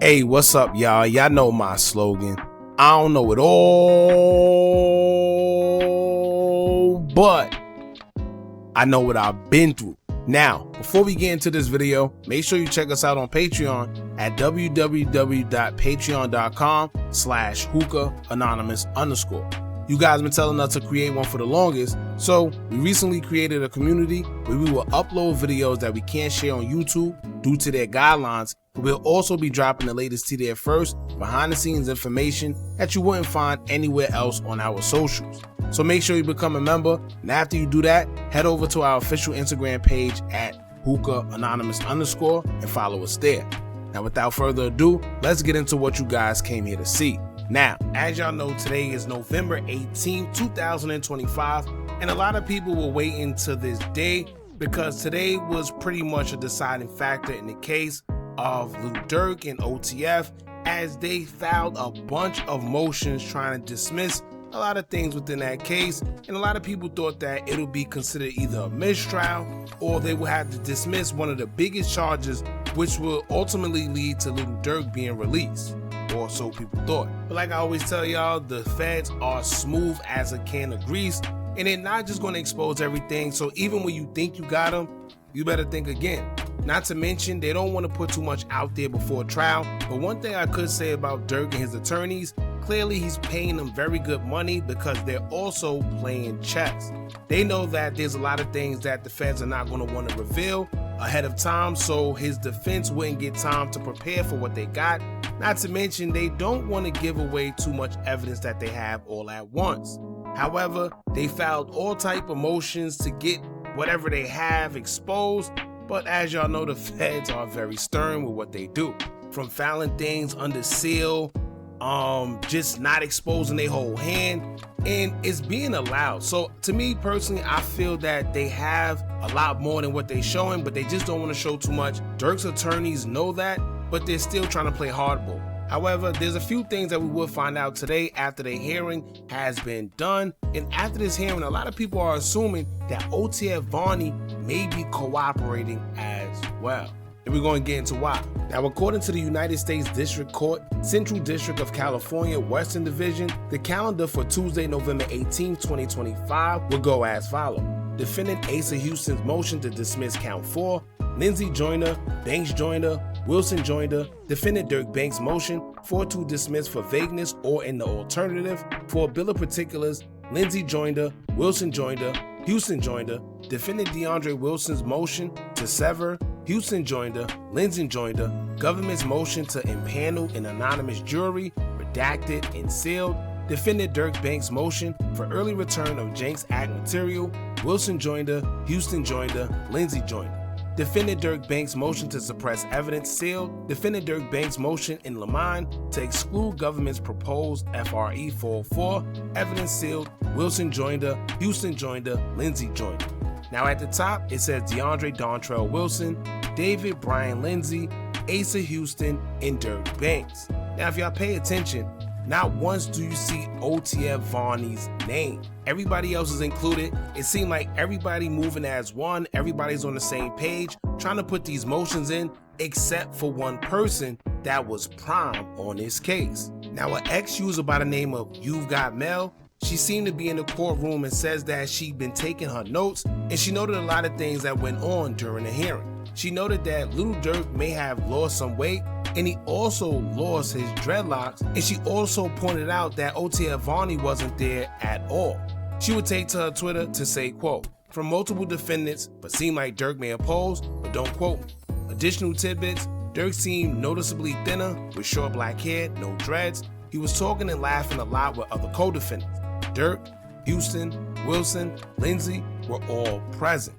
Hey, what's up, y'all? Y'all know my slogan. I don't know it all, but I know what I've been through. Now, before we get into this video, make sure you check us out on Patreon at www.patreon.com/Hookah Anonymous _. You guys been telling us to create one for the longest, so we recently created a community where we will upload videos that we can't share on YouTube due to their guidelines, but we'll also be dropping the latest to there first, behind the scenes information that you wouldn't find anywhere else on our socials. So make sure you become a member, and after you do that, head over to our official Instagram page at Hookah Anonymous _ and follow us there. Now without further ado, let's get into what you guys came here to see. Now, as y'all know, today is November 18th, 2025, and a lot of people were waiting to this day because today was pretty much a deciding factor in the case of Lil Durk and OTF, as they filed a bunch of motions trying to dismiss a lot of things within that case, and a lot of people thought that it would be considered either a mistrial or they would have to dismiss one of the biggest charges, which will ultimately lead to Lil Durk being released, or so people thought. But like I always tell y'all, the feds are smooth as a can of grease, and they're not just going to expose everything. So even when you think you got them, you better think again. Not to mention, they don't want to put too much out there before trial. But one thing I could say about Durk and his attorneys, clearly he's paying them very good money because they're also playing chess. They know that there's a lot of things that the feds are not going to want to reveal ahead of time, so his defense wouldn't get time to prepare for what they got. Not to mention, they don't want to give away too much evidence that they have all at once. However, they filed all type of motions to get whatever they have exposed, but as y'all know, the feds are very stern with what they do. From filing things under seal, just not exposing their whole hand, and it's being allowed. So to me personally, I feel that they have a lot more than what they're showing, but they just don't want to show too much. Durk's attorneys know that, but they're still trying to play hardball. However, there's a few things that we will find out today after the hearing has been done. And after this hearing, a lot of people are assuming that OTF Vonnie may be cooperating as well. And we're going to get into why. Now, according to the United States District Court, Central District of California, Western Division, the calendar for Tuesday, November 18, 2025 will go as follows. Defendant Asa Houston's motion to dismiss count 4, Lindsey Joyner, Banks Joyner, Wilson Joyner. Defendant Durk Banks' motion to dismiss for vagueness or in the alternative. For bill of particulars, Lindsey Joyner, Wilson Joyner, Houston Joyner. Defendant DeAndre Wilson's motion to sever, Houston Joyner, Lindsey Joyner. Government's motion to impanel an anonymous jury, redacted and sealed. Defendant Durk Banks' motion for early return of Jenks Act material, Wilson Joyner, Houston Joyner, Lindsey Joyner. Defendant Durk Banks' motion to suppress evidence, sealed. Defendant Durk Banks' motion in Lamont to exclude government's proposed FRE 404, evidence, sealed. Wilson Joyner, Houston Joyner, Lindsey Joyner. Now at the top, it says DeAndre Dontrell Wilson, David Brian Lindsey, Asa Houston, and Durk Banks. Now if y'all pay attention, not once do you see OTF Vonnie's name. Everybody else is included. It seemed like everybody moving as one, everybody's on the same page, trying to put these motions in, except for one person that was prime on this case. Now an ex-user by the name of You've Got Mail, she seemed to be in the courtroom and says that she'd been taking her notes, and she noted a lot of things that went on during the hearing. She noted that Lil Durk may have lost some weight, and he also lost his dreadlocks, and she also pointed out that OTF Vonnie wasn't there at all. She would take to her Twitter to say, quote, from multiple defendants, but seemed like Durk may oppose, but don't quote me. Additional tidbits, Durk seemed noticeably thinner with short black hair, no dreads. He was talking and laughing a lot with other co-defendants. Durk, Houston, Wilson, Lindsey were all present,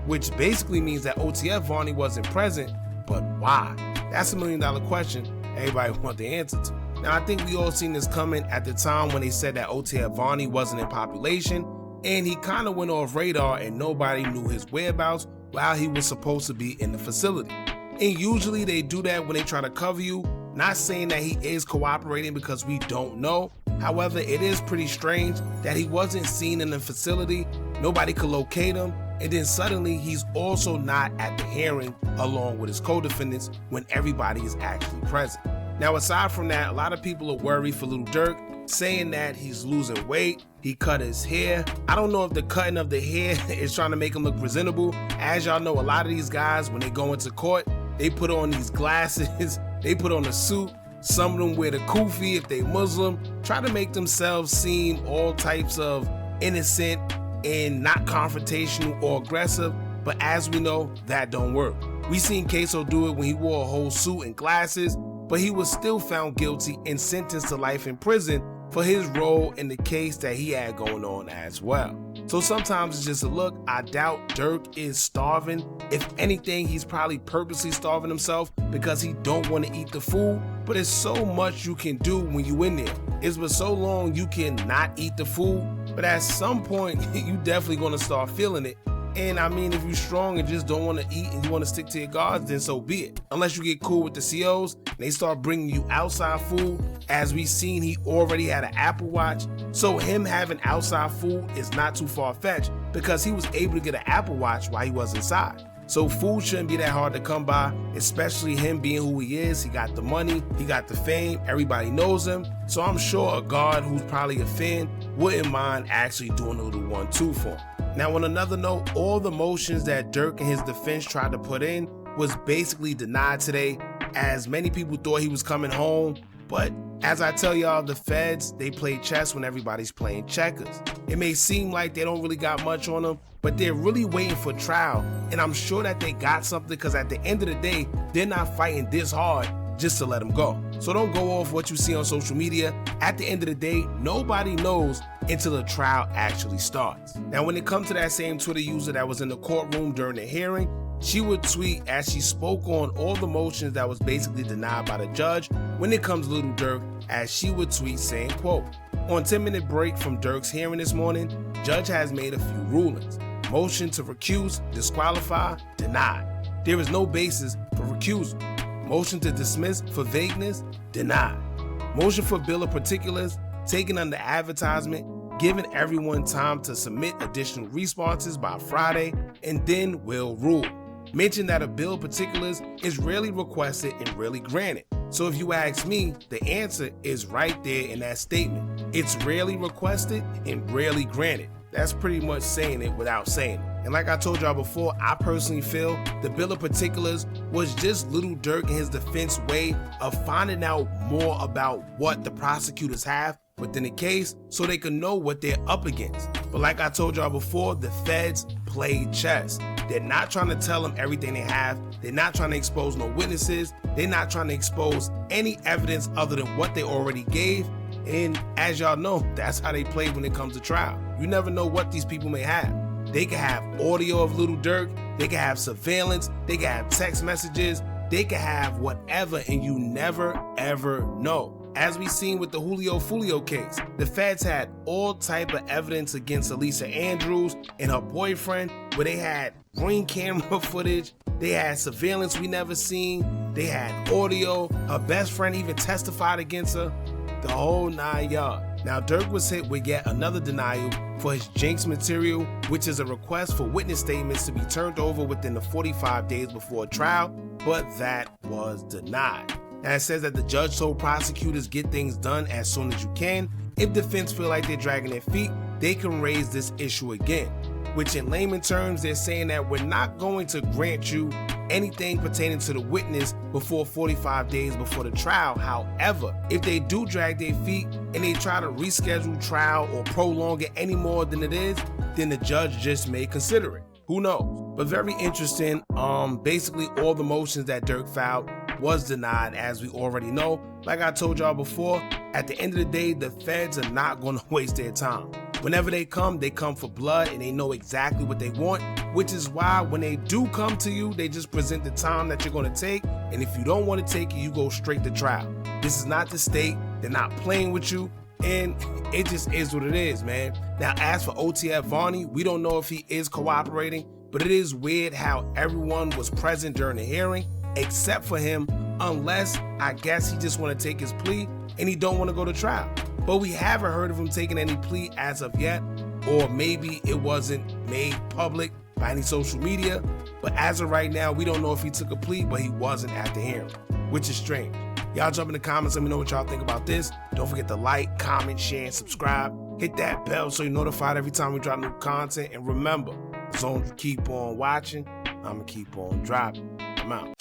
which basically means that OTF Vonnie wasn't present, but why? That's $1 million question everybody wants the answer to. Now, I think we all seen this coming at the time when they said that OTF Vonnie wasn't in population, and he kind of went off radar and nobody knew his whereabouts while he was supposed to be in the facility. And usually they do that when they try to cover you, not saying that he is cooperating because we don't know. However, it is pretty strange that he wasn't seen in the facility, nobody could locate him, and then suddenly he's also not at the hearing along with his co-defendants when everybody is actually present. Now, aside from that, a lot of people are worried for Lil Durk, saying that he's losing weight, he cut his hair. I don't know if the cutting of the hair is trying to make him look presentable. As y'all know, a lot of these guys, when they go into court, they put on these glasses, they put on a suit. Some of them wear the kufi if they Muslim, try to make themselves seem all types of innocent and not confrontational or aggressive. But as we know, that don't work. We seen Queso do it when he wore a whole suit and glasses, but he was still found guilty and sentenced to life in prison for his role in the case that he had going on as well. So sometimes it's just a look. I doubt Durk is starving. If anything, he's probably purposely starving himself because he don't want to eat the food. But it's so much you can do when you in there. It's been so long you can not eat the food, but at some point you definitely gonna start feeling it. And I mean, if you're strong and just don't want to eat and you want to stick to your guards, then so be it. Unless you get cool with the COs and they start bringing you outside food. As we seen, he already had an Apple Watch. So him having outside food is not too far-fetched because he was able to get an Apple Watch while he was inside. So food shouldn't be that hard to come by, especially him being who he is. He got the money, he got the fame, everybody knows him. So I'm sure a guard who's probably a fan wouldn't mind actually doing a little 1-2 for him. Now, on another note, all the motions that Durk and his defense tried to put in was basically denied today, as many people thought he was coming home. But as I tell y'all, the feds, they play chess when everybody's playing checkers. It may seem like they don't really got much on him, but they're really waiting for trial. And I'm sure that they got something because at the end of the day, they're not fighting this hard just to let him go. So don't go off what you see on social media. At the end of the day, nobody knows until the trial actually starts. Now, when it comes to that same Twitter user that was in the courtroom during the hearing, she would tweet as she spoke on all the motions that was basically denied by the judge when it comes to Lil Durk, as she would tweet saying, quote, "On 10-minute break from Durk's hearing this morning, judge has made a few rulings. Motion to recuse, disqualify, denied. There is no basis for recusal. Motion to dismiss for vagueness, denied. Motion for bill of particulars, taken under advertisement, giving everyone time to submit additional responses by Friday, and then will rule. Mention that a bill of particulars is rarely requested and rarely granted. So if you ask me, the answer is right there in that statement. It's rarely requested and rarely granted. That's pretty much saying it without saying it. And like I told y'all before, I personally feel the bill of particulars was just Lil Durk and his defense way of finding out more about what the prosecutors have within the case so they can know what they're up against. But like I told y'all before, the feds play chess. They're not trying to tell them everything they have. They're not trying to expose no witnesses. They're not trying to expose any evidence other than what they already gave. And as y'all know, that's how they play when it comes to trial. You never know what these people may have. They can have audio of Lil Durk, they can have surveillance, they can have text messages, they can have whatever, and you never ever know. As we seen with the Julio Fulio case, the feds had all type of evidence against Elisa Andrews and her boyfriend, where they had ring camera footage, they had surveillance we never seen, they had audio, her best friend even testified against her, the whole 9 yards. Now, Durk was hit with yet another denial for his Jinx material, which is a request for witness statements to be turned over within the 45 days before trial, but that was denied. Now, it says that the judge told prosecutors get things done as soon as you can. If defense feel like they're dragging their feet, they can raise this issue again, which in layman terms, they're saying that we're not going to grant you anything pertaining to the witness before 45 days before the trial. However, if they do drag their feet and they try to reschedule trial or prolong it any more than it is, then the judge just may consider it. Who knows? But very interesting. Basically all the motions that Durk filed was denied, as we already know. Like I told y'all before, at the end of the day, the feds are not going to waste their time. Whenever they come for blood, and they know exactly what they want, which is why when they do come to you, they just present the time that you're going to take, and if you don't want to take it, you go straight to trial. This is not the state. They're not playing with you, and it just is what it is, man. Now, as for OTF Vonnie, we don't know if he is cooperating, but it is weird how everyone was present during the hearing, except for him, unless I guess he just want to take his plea and he don't want to go to trial. But we haven't heard of him taking any plea as of yet, or maybe it wasn't made public by any social media. But as of right now, we don't know if he took a plea, but he wasn't at the hearing, which is strange. Y'all jump in the comments, let me know what y'all think about this. Don't forget to like, comment, share, and subscribe. Hit that bell so you're notified every time we drop new content. And remember, as long as you keep on watching, I'm going to keep on dropping. I'm out.